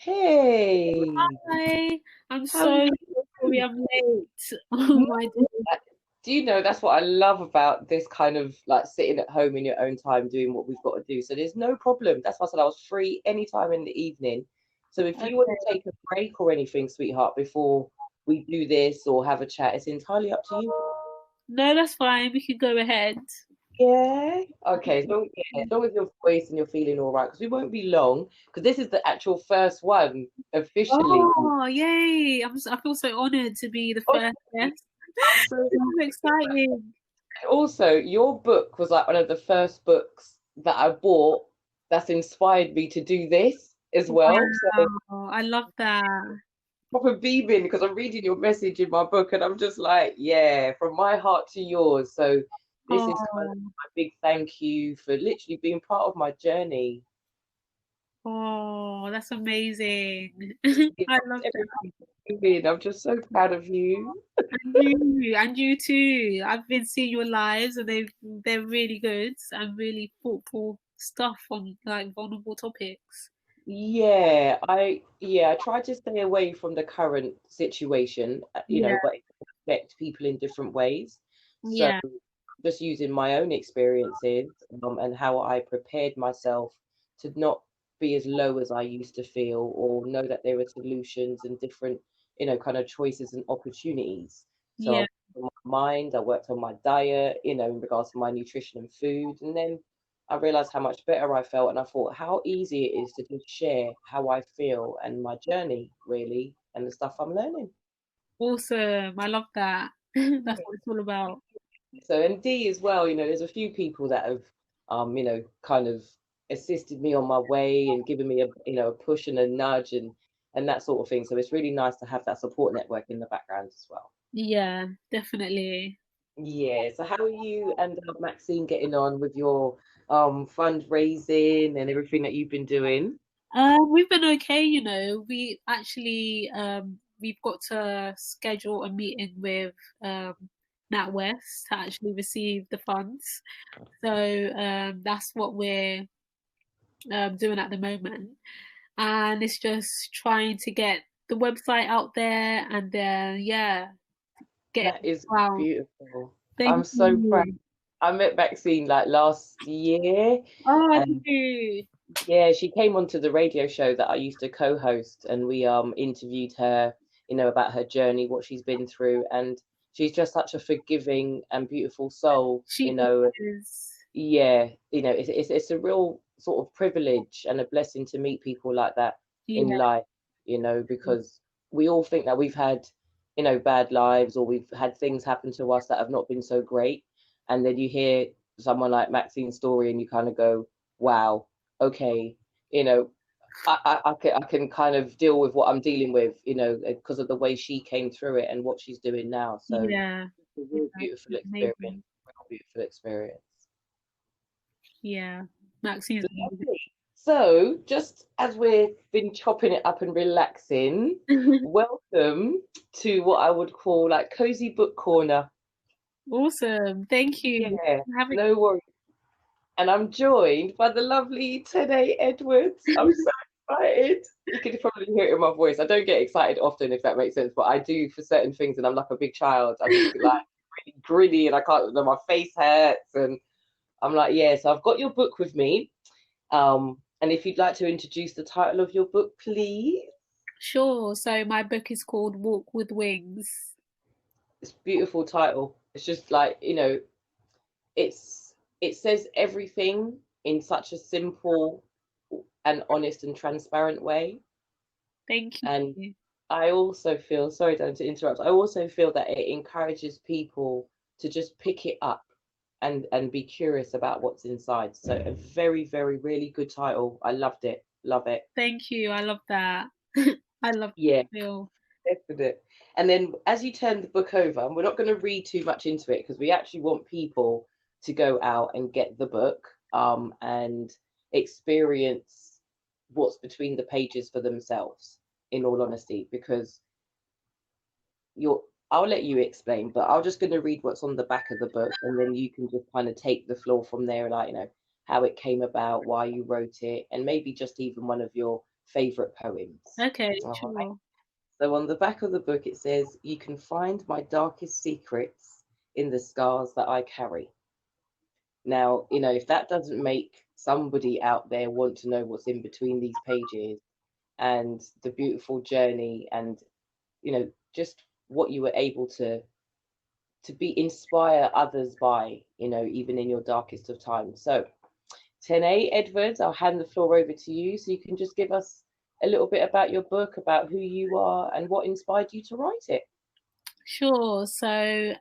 Hey, Hi, I'm how are so sorry you? I'm late. Oh No, my day. do you know that's what I love about this kind of like sitting at home in your own time doing what we've got to do. So there's no problem. That's why I said I was free anytime in the evening. So if you want to Okay. take a break or anything, sweetheart, before we do this or have a chat, it's entirely up to you. No, that's fine. We can go ahead. Yeah. Okay. So yeah, as long as your voice and you're feeling all right, because we won't be long, because this is the actual first one officially. Oh, yay. I feel so honored to be the first Honestly, guest. I'm so This is exciting. also, your book was like one of the first books that I bought that's inspired me to do this as well. So Wow, I love that. proper beaming because I'm reading your message in my book and I'm just like, yeah, from my heart to yours. So this is kind of Oh, my big thank you for literally being part of my journey. oh, that's amazing. You I know, love that. everything you're doing. I'm just so proud of you. And you too. I've been seeing your lives and they're really good and really thoughtful stuff on like vulnerable topics. Yeah, I try to stay away from the current situation, Yeah, but it can affect people in different ways. So yeah, just using my own experiences and how I prepared myself to not be as low as I used to feel, or know that there are solutions and different, kind of choices and opportunities. So I yeah. worked on my mind, I worked on my diet, in regards to my nutrition and food, and then I realized how much better I felt, and I thought how easy it is to just share how I feel and my journey, really, and the stuff I'm learning. Awesome. I love that. That's what it's all about. So, and D as well, there's a few people that have, kind of assisted me on my way and given me a push and a nudge and that sort of thing. So it's really nice to have that support network in the background as well. Yeah, definitely. Yeah. So how are you and Maxine getting on with your fundraising and everything that you've been doing? We've been okay, you know. We've got to schedule a meeting with NatWest to actually receive the funds. So that's what we're doing at the moment. And it's just trying to get the website out there and then yeah, get it That is out. beautiful. I'm Thank so proud. you. I met Maxine like last year, Oh, I and do. yeah, she came onto the radio show that I used to co-host, and we interviewed her, about her journey, what she's been through, and she's just such a forgiving and beautiful soul, She is. yeah, it's a real sort of privilege and a blessing to meet people like that in Yeah, life, because we all think that we've had, bad lives or we've had things happen to us that have not been so great. And then you hear someone like Maxine's story and you kind of go, wow, okay, you know, I can kind of deal with what I'm dealing with, because of the way she came through it and what she's doing now. So yeah, it's a yeah. real beautiful She's experience, amazing. real beautiful experience. Yeah, Maxine's Lovely. So, just as we've been chopping it up and relaxing, amazing. welcome to what I would call like cozy book corner. Awesome. Thank you Yeah, for having no worries. And I'm joined by the lovely Tene Edwards. I'm so excited. You can probably hear it in my voice. I don't get excited often, if that makes sense, but I do for certain things, and I'm like a big child. I just get like really gritty, and I can't. My face hurts, and I'm like, yeah. So I've got your book with me. And if you'd like to introduce the title of your book, please. Sure. So my book is called Walk with Wings. It's a beautiful title. It's just like, it says everything in such a simple and honest and transparent way. Thank And you. I also feel, sorry, Dan, to interrupt, I also feel that it encourages people to just pick it up and be curious about what's inside. So a very, very, really good title. I loved it. Love it. Thank you. I love that. I love Yeah. Bill. Definite. And then as you turn the book over, and we're not going to read too much into it because we actually want people to go out and get the book and experience what's between the pages for themselves, in all honesty, because you're I'll let you explain, but I'm just going to read what's on the back of the book, and then you can just kind of take the floor from there, like, how it came about, why you wrote it, and maybe just even one of your favorite poems. Okay, All right. sure. So on the back of the book, it says, "You can find my darkest secrets in the scars that I carry." Now, if that doesn't make somebody out there want to know what's in between these pages and the beautiful journey and, just what you were able to be inspire others by, even in your darkest of times. So, Tene Edwards, I'll hand the floor over to you so you can just give us a little bit about your book, about who you are, and what inspired you to write it. Sure. So,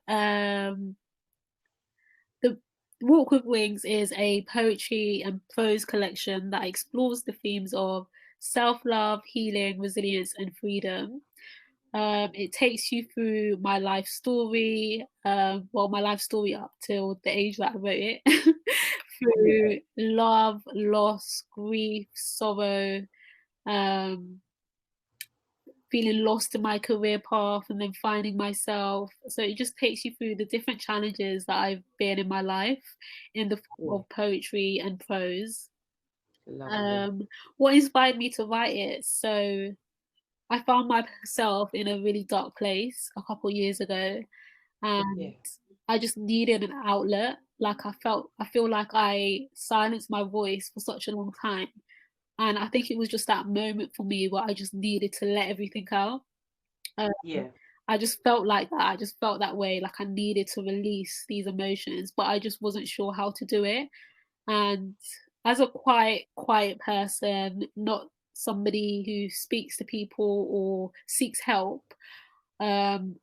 the Walk with Wings is a poetry and prose collection that explores the themes of self love, healing, resilience, and freedom. It takes you through my life story, my life story up till the age that I wrote it, Yeah, through love, loss, grief, sorrow, um, feeling lost in my career path, and then finding myself. So it just takes you through the different challenges that I've been in my life in the form yeah, of poetry and prose. lovely. Um, what inspired me to write it? So I found myself in a really dark place a couple years ago, and Yeah, I just needed an outlet. Like I feel like I silenced my voice for such a long time. And I think it was just that moment for me where I just needed to let everything out. Um, yeah, I just felt like that. I just felt that way, like I needed to release these emotions, but I just wasn't sure how to do it. And as a quiet person, not somebody who speaks to people or seeks help, um,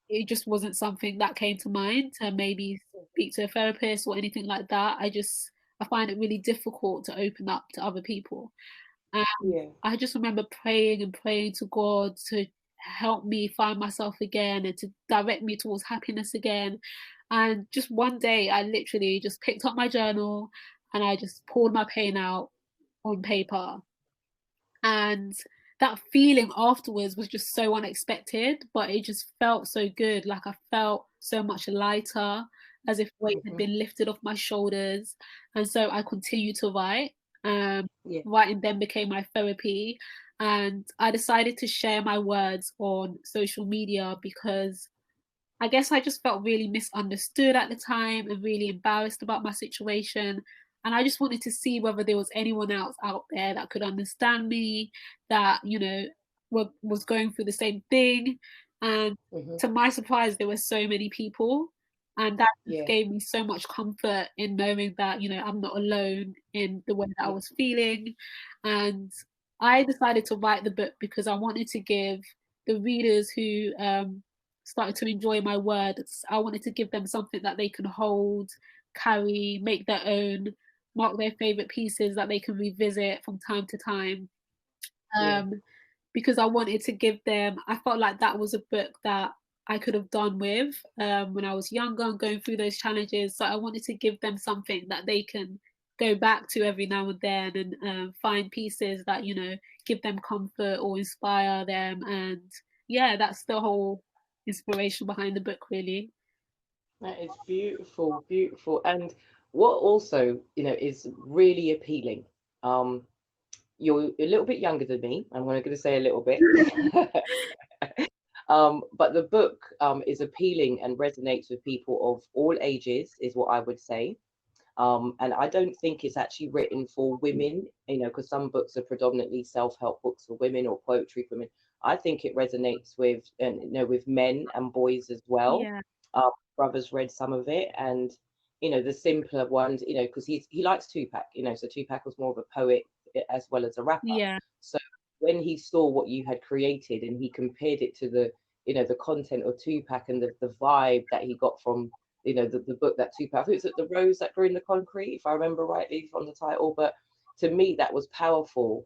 it just wasn't something that came to mind to maybe speak to a therapist or anything like that. I find it really difficult to open up to other people. And yeah, I just remember praying and praying to God to help me find myself again and to direct me towards happiness again. And just one day, I literally just picked up my journal and I just poured my pain out on paper. And that feeling afterwards was just so unexpected, but it just felt so good. Like I felt so much lighter, as if weight had hmm, been lifted off my shoulders. And so I continued to write. Um, yeah, Writing then became my therapy. And I decided to share my words on social media because I guess I just felt really misunderstood at the time and really embarrassed about my situation. And I just wanted to see whether there was anyone else out there that could understand me, that, was going through the same thing. And hmm, to my surprise, there were so many people. And that just yeah, gave me so much comfort in knowing that, I'm not alone in the way that I yeah, was feeling. And I decided to write the book because I wanted to give the readers who started to enjoy my words. I wanted to give them something that they can hold, carry, make their own, mark their favorite pieces that they can revisit from time to time. yeah, Um, because I wanted to give them, I felt like that was a book that I could have done with when I was younger and going through those challenges. So I wanted to give them something that they can go back to every now and then and find pieces that, give them comfort or inspire them. And yeah, that's the whole inspiration behind the book, really. that is beautiful, beautiful. And what also, is really appealing. Um, you're a little bit younger than me. I'm going to say a little bit. But the book is appealing and resonates with people of all ages, is what I would say. And I don't think it's actually written for women, because some books are predominantly self-help books for women or poetry for women. I think it resonates with, with men and boys as well. Yeah, Brothers read some of it, and the simpler ones, because he likes Tupac, so Tupac was more of a poet as well as a rapper. yeah, So when he saw what you had created and he compared it to the content of Tupac and the vibe that he got from the book that Tupac, I think it's The Rose That Grew in the Concrete, if I remember rightly from the title. But to me, that was powerful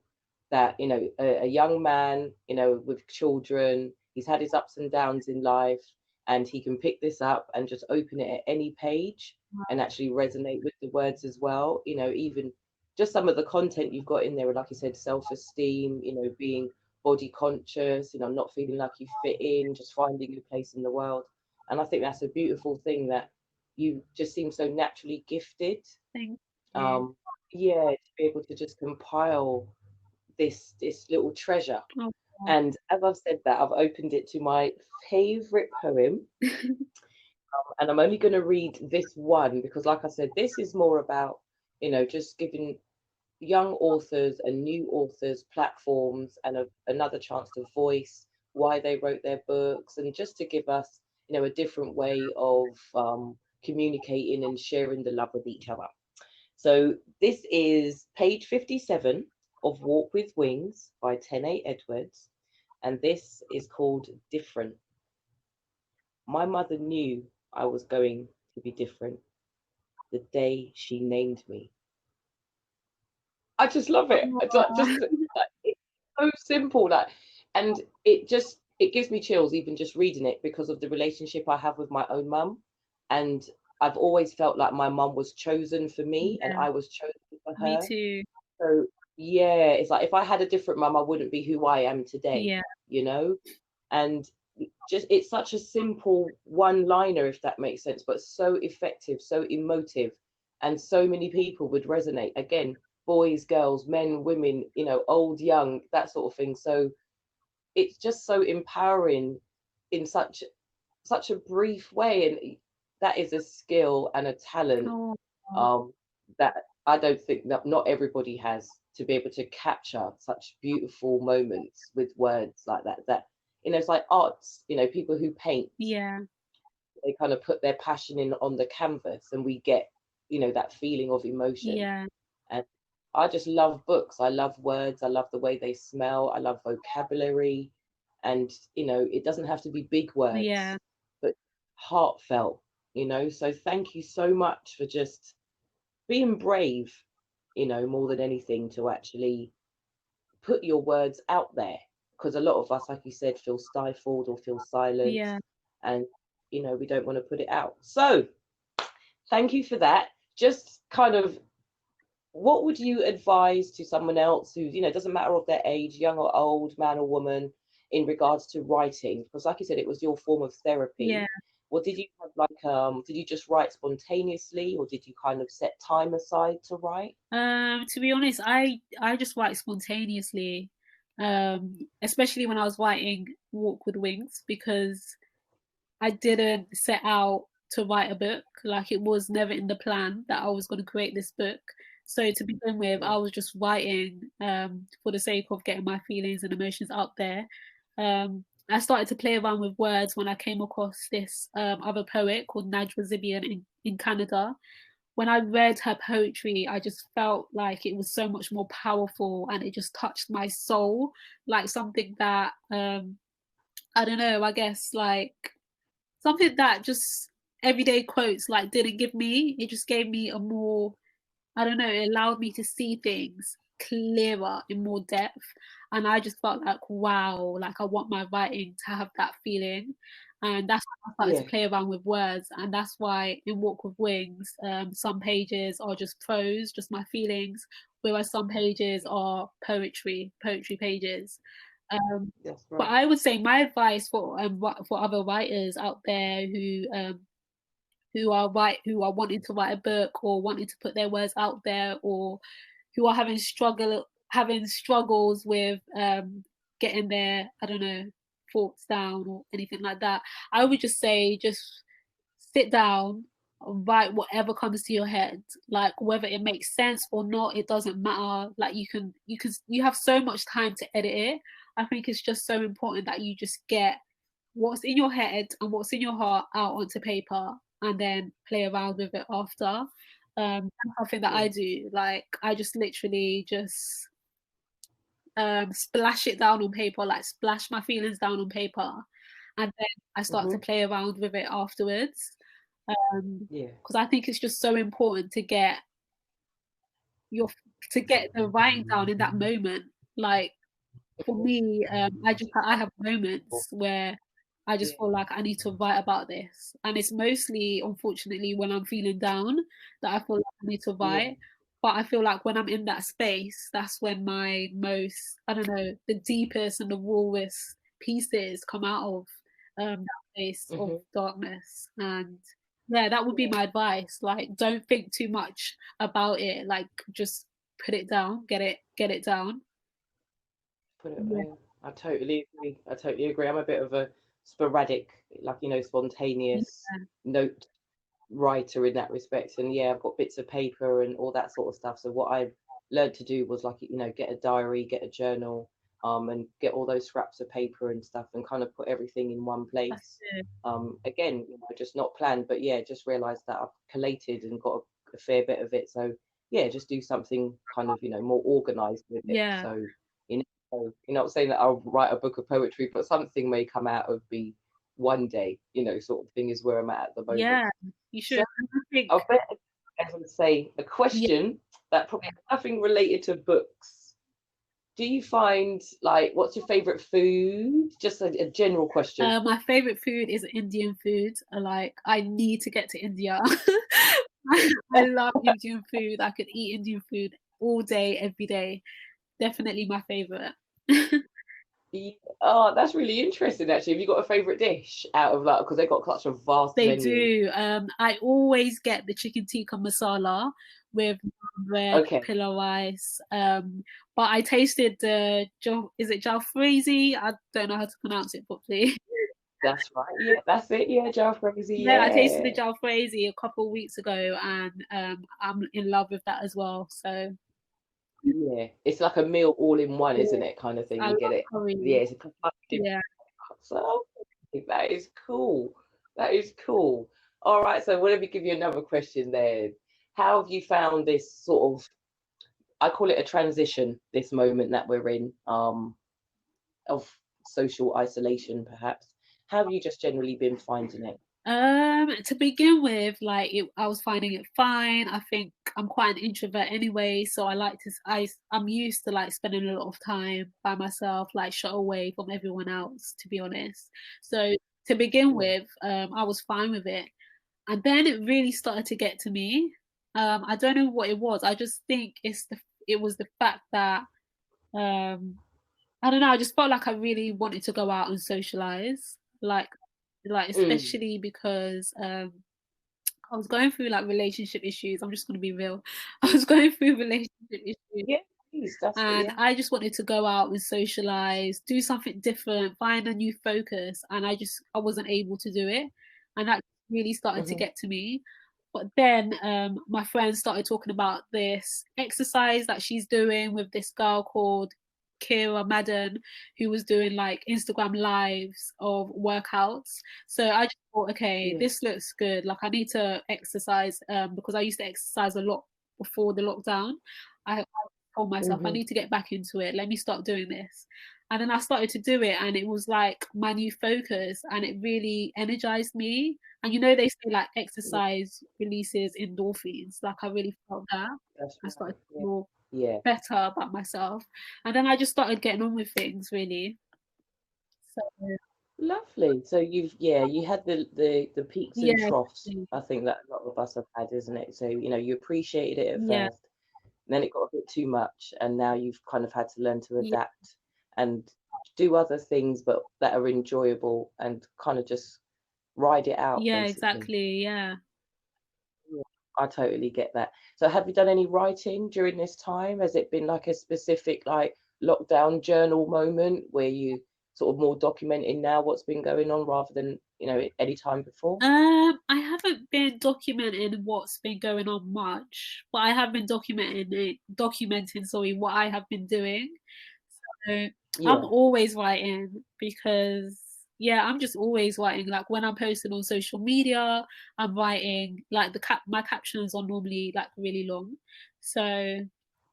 that, a young man, with children, he's had his ups and downs in life, and he can pick this up and just open it at any page and actually resonate with the words as well. Even just some of the content you've got in there, like you said, self-esteem, being body conscious, not feeling like you fit in, just finding your place in the world. And I think that's a beautiful thing that you just seem so naturally gifted. thank you. Um, yeah, to be able to just compile this little treasure. Oh, And as I've said that, I've opened it to my favorite poem, and I'm only going to read this one because, like I said, this is more about, just giving young authors and new authors platforms and another chance to voice why they wrote their books, and just to give us, a different way of communicating and sharing the love with each other. So this is page 57 of Walk with Wings by Tene Edwards, and this is called Different. My mother knew I was going to be different the day she named me. I just love it. Just like, it's so simple, like, and it gives me chills even just reading it because of the relationship I have with my own mum, and I've always felt like my mum was chosen for me and yeah, I was chosen for me her. too. So yeah, it's like if I had a different mum, I wouldn't be who I am today, Yeah, you know? And just it's such a simple one liner, if that makes sense, but so effective, so emotive, and so many people would resonate. Again, boys, girls, men, women, old, young, that sort of thing. So it's just so empowering in such a brief way, and that is a skill and a talent oh, um, that I don't think that not everybody has, to be able to capture such beautiful moments with words like that. That it's like arts. People who paint, yeah, they kind of put their passion in on the canvas, and we get that feeling of emotion. yeah, And I just love books. I love words. I love the way they smell. I love vocabulary, and it doesn't have to be big yeah, words, but heartfelt. So thank you so much for just being brave, more than anything, to actually put your words out there. Because a lot of us, like you said, feel stifled or feel yeah. silenced, and we don't want to put it out. So thank you for that. Just kind of, what would you advise to someone else who, doesn't matter of their age, young or old, man or woman, in regards to writing? Because like you said, it was your form of Yeah. therapy. What did you have, like, did you just write spontaneously, or did you kind of set time aside to write? To be honest, I just write spontaneously, especially when I was writing Walk with Wings, because I didn't set out to write a book. Like it was never in the plan that I was going to create this book. So to begin with, Yeah. I was just writing for the sake of getting my feelings and emotions out there. I started to play around with words when I came across this other poet called Najwa Zibian in Canada. When I read her poetry, I just felt like it was so much more powerful and it just touched my soul, like something that I don't know, I guess like something that just everyday quotes like didn't give me. It just gave me a more, I don't know, it allowed me to see things clearer in more depth. And I just felt like, wow, like I want my writing to have that feeling. And that's why I started to Yeah. play around with words. And that's why in Walk with Wings, some pages are just prose, just my feelings, whereas some pages are poetry pages. That's But right. I would say my advice for other writers out there who are wanting to write a book or wanting to put their words out there, or who are having struggles with getting their, I don't know, thoughts down or anything like that. I would just say just sit down, write whatever comes to your head, like whether it makes sense or not, it doesn't matter. Like you have so much time to edit it. I think it's just so important that you just get what's in your head and what's in your heart out onto paper and then play around with it after. That's something that Yeah. I do. Like I just literally just splash it down on paper, like splash my feelings down on paper, and then I start to Hmm. play around with it afterwards. Yeah. Because I think it's just so important your to get the writing down in that moment. Like for me, I have moments where I Yeah. just feel like I need to write about this, and it's mostly, unfortunately, when I'm feeling down that I feel like I need to Yeah. write. But I feel like when I'm in that space, that's when my most, I don't know, the deepest and the rawest pieces come out of that space of Hmm. darkness. And yeah, that would be Yeah. my advice. Like, don't think too much about it. Like, just put it down, get it down. Put it, Yeah, yeah, I totally agree. I totally agree. I'm a bit of a sporadic, like, yeah, spontaneous note writer in that respect. And yeah, I've got bits of paper and all that sort of stuff. So what I've learned to do was, like, get a diary, get a journal, and get all those scraps of paper and stuff, and kind of put everything in one that's place. good. Again, just not planned, but yeah, just realised that I've collated and got a fair bit of it. So yeah, just do something kind of, more organised with it. Yeah, So not saying that I'll write a book of poetry, but something may come out of me one day, sort of thing is where I'm at the moment. yeah, you So should. And I think, I'll bet, as I would say, a yeah, question that probably has nothing related to books. Do you find, like, what's your favorite food? Just a general question. my favorite food is Indian food. Like, I need to get to India. I love Indian food. I could eat Indian food all day, every day. Definitely my favorite. Oh, that's really interesting. Actually, have you got a favorite dish out of that? Because they've got such a vast They menu. do. I always get the chicken tikka masala with naan bread, Okay, pillau rice. But I tasted the is it jalfrezi? I don't know how to pronounce it properly. that's right. Yeah, that's it. Yeah, jar crazy. Yeah, I tasted the Yeah, jalfrezi a couple of weeks ago, and I'm in love with that as well. So yeah. It's like a meal all in one, yeah, isn't it? Kind of thing. I You get love it. Yeah, curry. it's a completely Yeah. so that is cool. That is cool. All right, so let me give you another question then. How have you found this sort of, I call it a transition, this moment that we're in, of social isolation, perhaps? How have you just generally been finding it? To begin with, like I was finding it fine. I think I'm quite an introvert anyway, so I like to. I'm used to like spending a lot of time by myself, like shut away from everyone else. To be honest, so to begin Yeah. with, I was fine with it, and then it really started to get to me. I don't know what it was. I just think it was the fact that um, I don't know. I just felt like I really wanted to go out and socialize, like Mm. especially because I was going through like relationship issues. I'm just going to be real. I was going through relationship issues, Yeah, please. That's and yeah. I just wanted to go out and socialize, do something different, find a new focus, and I wasn't able to do it, and that really started to Hmm. get to me. But then my friend started talking about this exercise that she's doing with this girl called Kira Madden, who was doing like Instagram lives of workouts. So I just thought, okay, Yeah. this looks good. Like I need to exercise because I used to exercise a lot before the lockdown. I told myself I Hmm. need to get back into it. Let me start doing this. And then I started to do it, and it was like my new focus, and it really energized me. And they say like Yeah, exercise releases endorphins. Like I really felt that. that's I started right. to Yeah. feel Yeah. better about myself. And then I just started getting on with things really. So Lovely. So you had the peaks and yeah, troughs. exactly. I think that a lot of us have had, isn't it? So, you appreciated it at Yeah, first, then it got a bit too much, and now you've kind of had to learn to yeah, adapt and do other things, but that are enjoyable, and kind of just ride it out, yeah, basically. exactly. Yeah. Yeah, I totally get that. So, have you done any writing during this time? Has it been like a specific, like, lockdown journal moment where you sort of more documenting now what's been going on, rather than, any time before? I haven't been documenting what's been going on much, but I have been documenting, sorry, what I have been doing. So I'm Yeah. always writing because yeah, I'm just always writing. Like when I'm posting on social media, I'm writing like my captions are normally like really long. So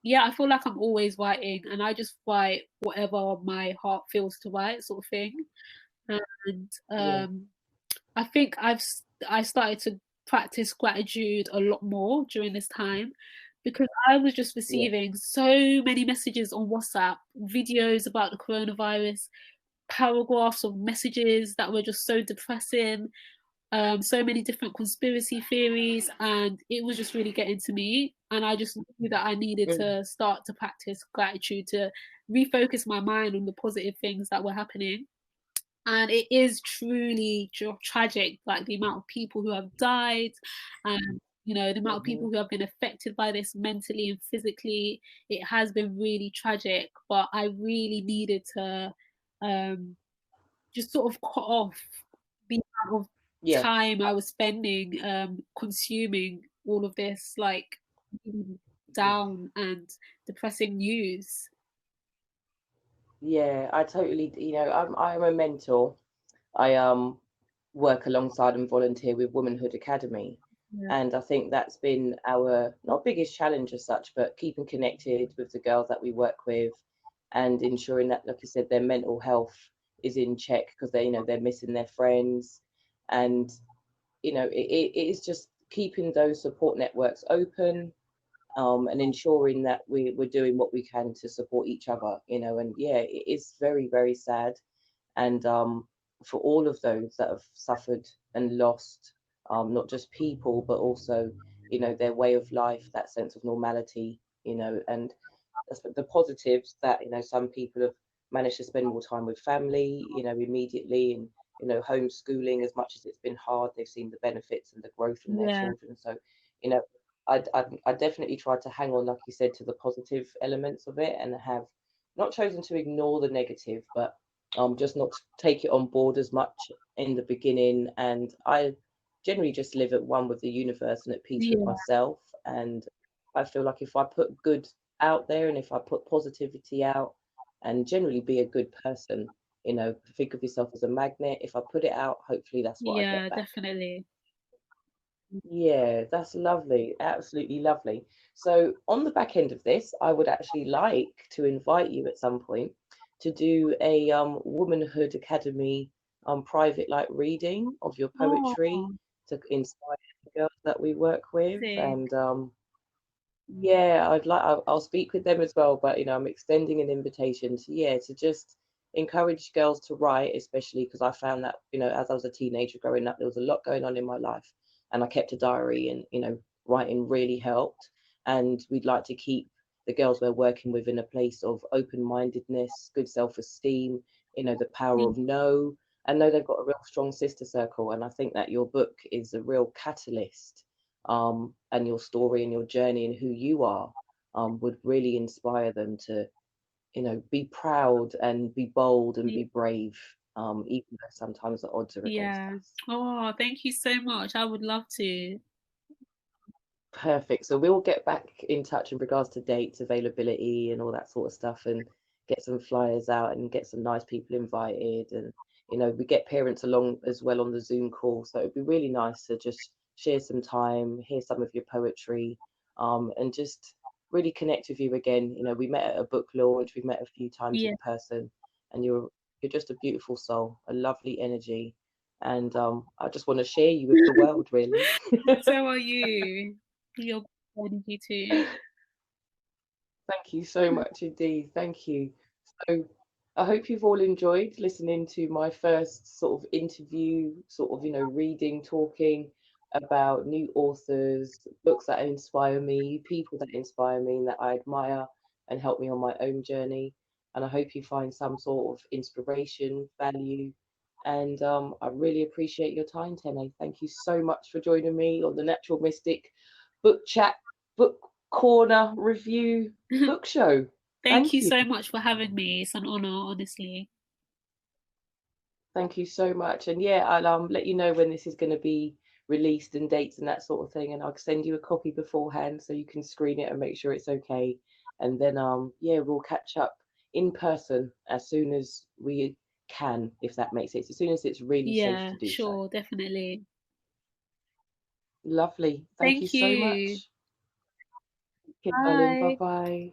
yeah, I feel like I'm always writing and I just write whatever my heart feels to write, sort of thing. And Yeah. I think I started to practice gratitude a lot more during this time because I was just Yeah. receiving so many messages on WhatsApp, videos about the coronavirus, paragraphs of messages that were just so depressing, so many different conspiracy theories, and it was just really getting to me. And I just knew that I needed Mm. to start to practice gratitude to refocus my mind on the positive things that were happening. And it is truly tragic, like the amount of people who have died, and you know, the amount of Hmm. people who have been affected by this mentally and physically, it has been really tragic. But I really needed to um, just sort of cut off the amount of Yeah, time I was spending consuming all of this like really yeah, down and depressing news. yeah. I totally, I'm a mentor. I work alongside and volunteer with Womanhood Academy. Yeah, And I think that's been our not biggest challenge as such, but keeping connected with the girls that we work with and ensuring that, like you said, their mental health is in check because they're missing their friends. And, it is just keeping those support networks open, and ensuring that we're doing what we can to support each other, and yeah, it is very, very sad. And for all of those that have suffered and lost, not just people, but also, their way of life, that sense of normality, and the positives that, some people have managed to spend more time with family, immediately, and, homeschooling, as much as it's been hard, they've seen the benefits and the growth in their yeah, children. So, you know, I definitely tried to hang on, like you said, to the positive elements of it, and have not chosen to ignore the negative, but just not to take it on board as much in the beginning. And I generally just live at one with the universe and at peace with yeah, myself. And I feel like if I put good out there and if I put positivity out and generally be a good person, think of yourself as a magnet. If I put it out, hopefully that's what I get yeah, back. definitely. Yeah, that's lovely. Absolutely lovely. So, on the back end of this, I would actually like to invite you at some point to do a Womanhood Academy private like reading of your poetry Oh, to inspire the girls that we work with. sick. And yeah, I'll speak with them as well, but I'm extending an invitation to, yeah, to just encourage girls to write, especially because I found that, as I was a teenager growing up, there was a lot going on in my life, and I kept a diary, and writing really helped. And we'd like to keep the girls we're working with in a place of open-mindedness, good self-esteem, the power of no, and know they've got a real strong sister circle. And I think that your book is a real catalyst, and your story and your journey and who you are, would really inspire them to, be proud and be bold and be brave, even though sometimes the odds are against Yeah. us. Oh, thank you so much. I would love to. Perfect. So we'll get back in touch in regards to dates, availability, and all that sort of stuff, and get some flyers out and get some nice people invited. And we get parents along as well on the Zoom call. So it'd be really nice to just share some time, hear some of your poetry, and just really connect with you again. We met at a book launch, we've met a few times Yeah. in person, and you're just a beautiful soul, a lovely energy. And I just want to share you with the world, really. So are you. You're energy too. Thank you so much indeed. Thank you. So I hope you've all enjoyed listening to my first sort of interview, sort of, reading, talking about new authors, books that inspire me, people that inspire me and that I admire and help me on my own journey. And I hope you find some sort of inspiration, value. And I really appreciate your time, Tene. Thank you so much for joining me on the Natural Mystic book chat, book corner review book show. Thank you Thank you. so much for having me. It's an honor, honestly. Thank you so much. And yeah, I'll let you know when this is going to be released and dates and that sort of thing. And I'll send you a copy beforehand so you can screen it and make sure it's okay. And then yeah, we'll catch up in person as soon as we can, if that makes sense. As soon as it's really safe Yeah, to do so. sure, definitely. Lovely. Thank you Thank so you. much. Okay, darling. Bye Bye. bye.